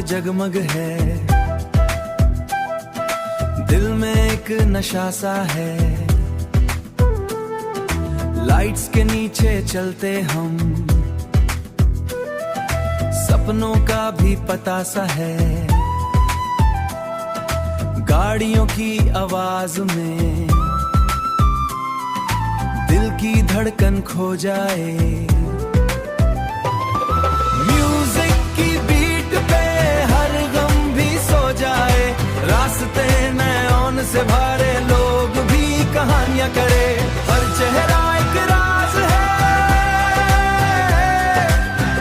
जगमग है, दिल में एक नशा सा है। लाइट्स के नीचे चलते हम, सपनों का भी पता सा है। गाड़ियों की आवाज में दिल की धड़कन खो जाए। म्यूजिक की बीट पे हर गम भी सो जाए। रास्ते नयन से भरे, लोग भी कहानियां करे। हर चेहरा एक राज है,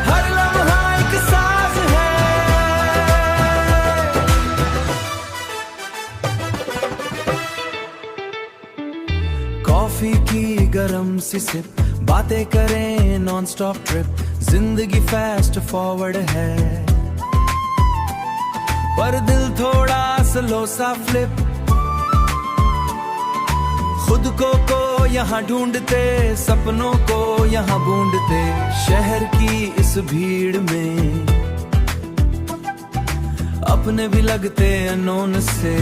हर लम्हा एक साज है। कॉफी की गरम सी सिप, बातें करें नॉन स्टॉप ट्रिप। जिंदगी फास्ट फॉरवर्ड है, पर दिल थोड़ा स्लो सा फ्लिप। खुद को यहाँ ढूंढते, सपनों को यहाँ बूंदते। शहर की इस भीड़ में अपने भी लगते अनोन से।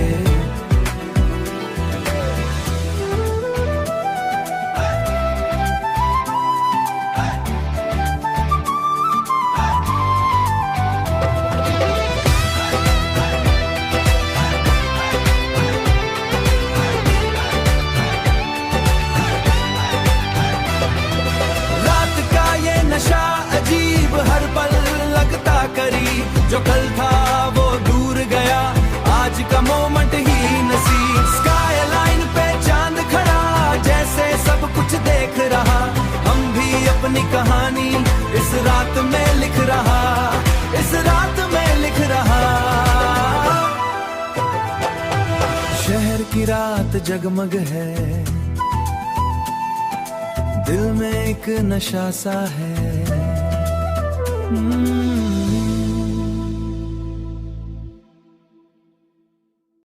नशा अजीब हर पल लगता करीब। जो कल था वो दूर गया, आज का मोमेंट ही नसीब। स्काई लाइन पे चांद खड़ा, जैसे सब कुछ देख रहा। हम भी अपनी कहानी इस रात में लिख रहा, इस रात में लिख रहा। शहर की रात जगमग है, दिल में एक नशा सा है।